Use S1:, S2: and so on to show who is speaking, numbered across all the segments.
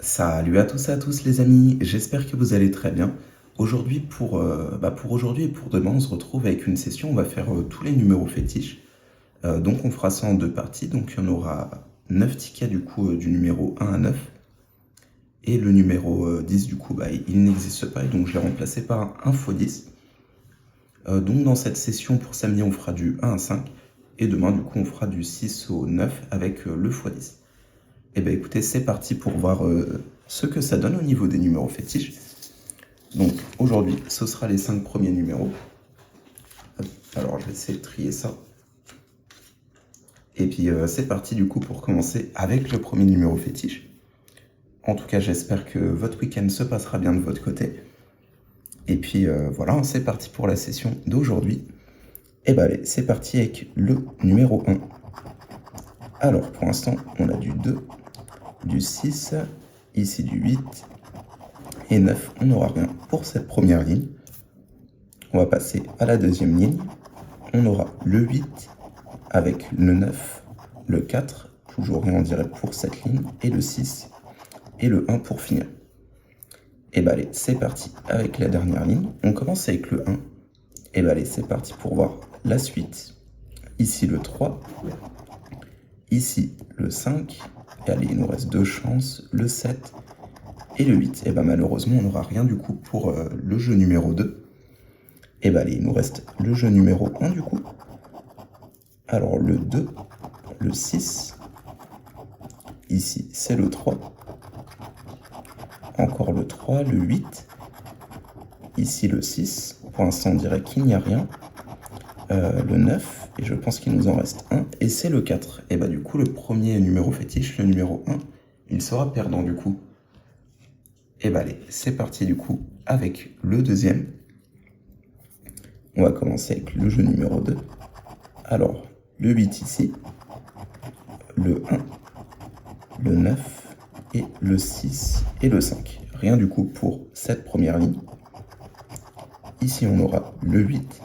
S1: Salut à tous et à tous les amis, j'espère que vous allez très bien. Aujourd'hui pour aujourd'hui et pour demain on se retrouve avec une session, on va faire tous les numéros fétiches. Donc on fera ça en deux parties, donc il y en aura 9 tickets du coup du numéro 1 à 9. Et le numéro 10 du coup il n'existe pas et donc je l'ai remplacé par un x10. Donc dans cette session pour samedi on fera du 1 à 5 et demain du coup on fera du 6 au 9 avec le x10. Et bien écoutez, c'est parti pour voir ce que ça donne au niveau des numéros fétiches. Donc aujourd'hui, ce sera les 5 premiers numéros. Hop, alors je vais essayer de trier ça. Et puis c'est parti du coup pour commencer avec le premier numéro fétiche. En tout cas, j'espère que votre week-end se passera bien de votre côté. Et puis voilà, c'est parti pour la session d'aujourd'hui. Et bien allez, c'est parti avec le numéro 1. Alors pour l'instant, on a du 2, du 6, ici du 8 et 9. On n'aura rien pour cette première ligne. On va passer à la deuxième ligne. On aura le 8 avec le 9, le 4, toujours rien en direct pour cette ligne, et le 6 et le 1 pour finir. Et bah allez, c'est parti avec la dernière ligne. On commence avec le 1. Et bah allez, c'est parti pour voir la suite. Ici le 3, ici le 5, et allez, il nous reste deux chances, le 7 et le 8. Et bah malheureusement, on n'aura rien du coup pour le jeu numéro 2. Et bah allez, il nous reste le jeu numéro 1 du coup. Alors le 2, le 6, ici c'est le 3, encore le 3, le 8, ici le 6, pour l'instant on dirait qu'il n'y a rien, le 9, et je pense qu'il nous en reste un, et c'est le 4. Et bah du coup le premier numéro fétiche, le numéro 1, il sera perdant du coup. Et bah allez, c'est parti du coup avec le deuxième. On va commencer avec le jeu numéro 2. Alors, le 8 ici, le 1, le 9 et le 6 et le 5. Rien du coup pour cette première ligne. Ici, on aura le 8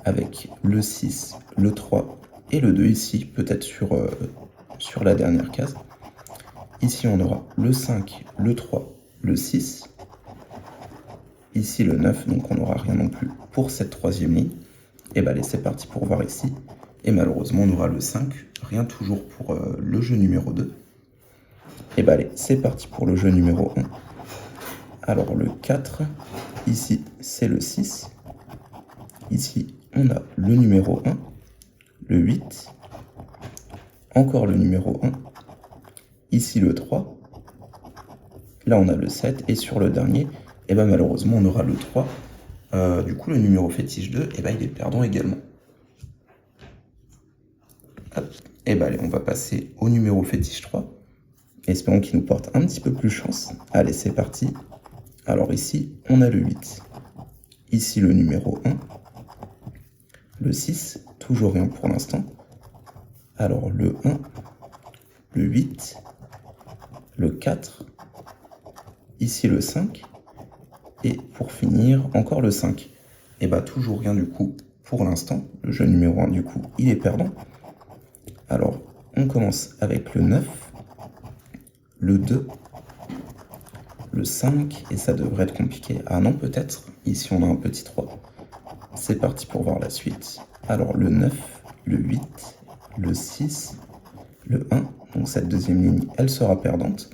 S1: avec le 6, le 3 et le 2 ici, peut-être sur la dernière case. Ici, on aura le 5, le 3, le 6. Ici, le 9, donc on n'aura rien non plus pour cette troisième ligne. Et bah allez, c'est parti pour voir ici. Et malheureusement, on aura le 5, rien toujours pour le jeu numéro 2. Et bah allez, c'est parti pour le jeu numéro 1. Alors le 4, ici c'est le 6. Ici on a le numéro 1, le 8, encore le numéro 1. Ici le 3. Là on a le 7 et sur le dernier, et bah malheureusement on aura le 3. Du coup le numéro fétiche 2, et bah il est perdant également. Hop. Et bah allez, on va passer au numéro fétiche 3. Espérons qu'il nous porte un petit peu plus chance. Allez, c'est parti. Alors ici, on a le 8. Ici, le numéro 1. Le 6, toujours rien pour l'instant. Alors le 1, le 8, le 4. Ici, le 5. Et pour finir, encore le 5. Et bah toujours rien du coup pour l'instant. Le jeu numéro 1 du coup, il est perdant. Alors, on commence avec le 9. Le 2, le 5, et ça devrait être compliqué. Ah non, peut-être. Ici, on a un petit 3. C'est parti pour voir la suite. Alors, le 9, le 8, le 6, le 1. Donc, cette deuxième ligne, elle sera perdante.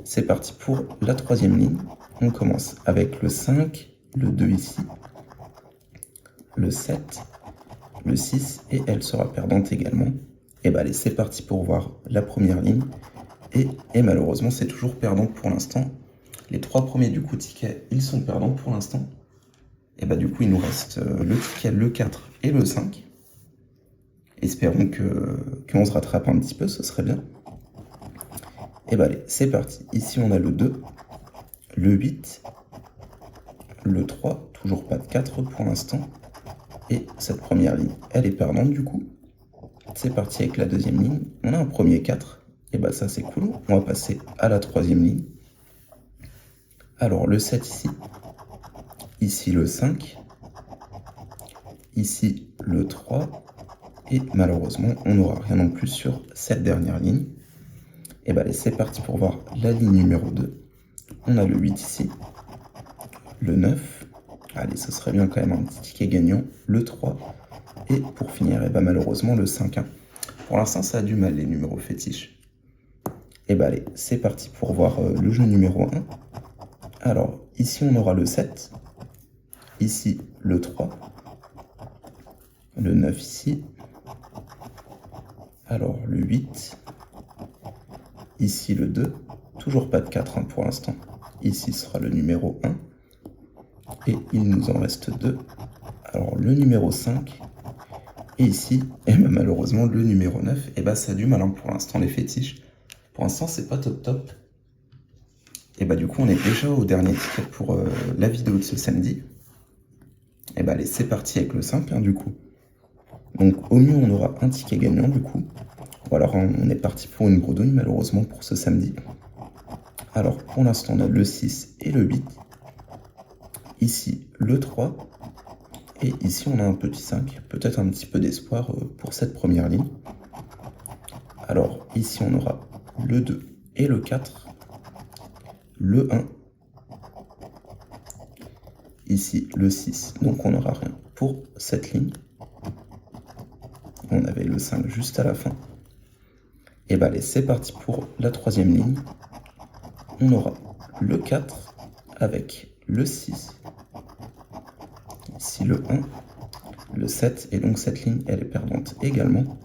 S1: C'est parti pour la troisième ligne. On commence avec le 5, le 2 ici, le 7, le 6, et elle sera perdante également. Et bah allez, c'est parti pour voir la première ligne. Et malheureusement, c'est toujours perdant pour l'instant. Les trois premiers du coup tickets, ils sont perdants pour l'instant. Et bah du coup, il nous reste le ticket, le 4 et le 5. Espérons qu'on se rattrape un petit peu, ce serait bien. Et bah allez, c'est parti. Ici, on a le 2, le 8, le 3, toujours pas de 4 pour l'instant. Et cette première ligne, elle est perdante du coup. C'est parti avec la deuxième ligne. On a un premier 4. Et bah ça c'est cool. On va passer à la troisième ligne. Alors le 7 ici. Ici le 5. Ici le 3. Et malheureusement on n'aura rien non plus sur cette dernière ligne. Et bah allez, c'est parti pour voir la ligne numéro 2. On a le 8 ici, le 9, allez, ce serait bien quand même un petit ticket gagnant, le 3, et pour finir, et bah malheureusement le 5. Pour l'instant, ça a du mal les numéros fétiches. Et bah allez, c'est parti pour voir le jeu numéro 1. Alors, ici on aura le 7, ici le 3, le 9 ici, alors le 8, ici le 2, toujours pas de 4 pour l'instant, ici sera le numéro 1, et il nous en reste 2, alors le numéro 5, et ici, et ben malheureusement le numéro 9, et bah ça a du mal pour l'instant les fétiches, pour l'instant c'est pas top top, et bah du coup on est déjà au dernier ticket pour la vidéo de ce samedi, et bah allez c'est parti avec le 5 du coup. Donc au mieux on aura un ticket gagnant du coup. Ou alors on est parti pour une bredouille malheureusement pour ce samedi. Alors pour l'instant on a le 6 et le 8. Ici le 3. Et ici on a un petit 5. Peut-être un petit peu d'espoir pour cette première ligne. Alors ici on aura le 2 et le 4. Le 1. Ici le 6. Donc on n'aura rien pour cette ligne. On avait le 5 juste à la fin. Et bah allez, c'est parti pour la troisième ligne. On aura le 4 avec le 6. Ici le 1, le 7. Et donc cette ligne, elle est perdante également.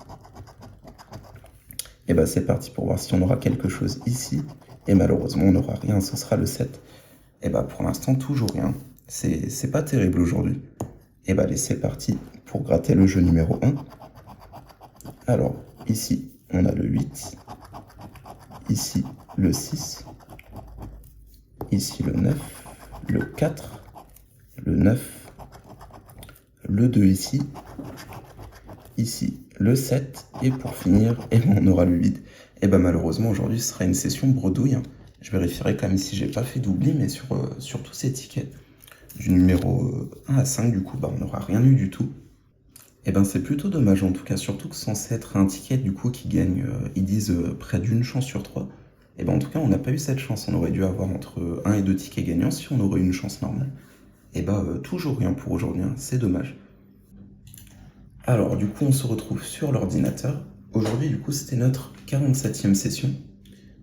S1: Et bah c'est parti pour voir si on aura quelque chose ici. Et malheureusement, on n'aura rien, ce sera le 7. Et bah pour l'instant, toujours rien. C'est pas terrible aujourd'hui. Et bah allez, c'est parti pour gratter le jeu numéro 1. Alors, ici, on a le 8. Ici, le 6. Ici, le 9. Le 4. Le 9. Le 2 ici. Ici, le 7. Et pour finir, on aura le 8. Et bah malheureusement, aujourd'hui, ce sera une session bredouille. Je vérifierai quand même si j'ai pas fait d'oubli, mais sur tous ces tickets, du numéro 1 à 5, du coup, bah, on n'aura rien eu du tout. Et ben c'est plutôt dommage en tout cas, surtout que censé être un ticket du coup qui gagne, ils disent près d'une chance sur 3. Et ben en tout cas on n'a pas eu cette chance, on aurait dû avoir entre 1 et 2 tickets gagnants si on aurait eu une chance normale. Et ben toujours rien pour aujourd'hui, c'est dommage. Alors du coup on se retrouve sur l'ordinateur. Aujourd'hui du coup c'était notre 47e session.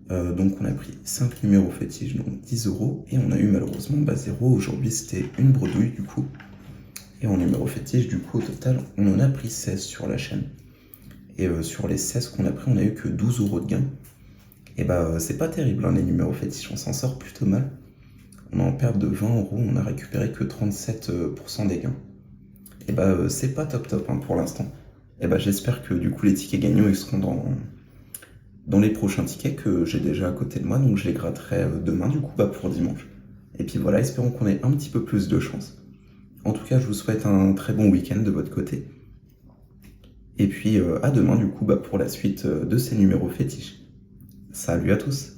S1: Donc on a pris 5 numéros fétiches, donc 10 €, et on a eu malheureusement 0. Aujourd'hui c'était une bredouille du coup. Et en numéro fétiche, du coup, au total, on en a pris 16 sur la chaîne. Et sur les 16 qu'on a pris, on a eu que 12 € de gain. Et bah, c'est pas terrible, les numéros fétiches, on s'en sort plutôt mal. On est en perte de 20 €, on a récupéré que 37% des gains. Et bah, c'est pas top top pour l'instant. Et bah, j'espère que du coup, les tickets gagnants, ils seront dans les prochains tickets que j'ai déjà à côté de moi. Donc, je les gratterai demain, du coup, pour dimanche. Et puis voilà, espérons qu'on ait un petit peu plus de chance. En tout cas, je vous souhaite un très bon week-end de votre côté. Et puis à demain du coup pour la suite de ces numéros fétiches. Salut à tous!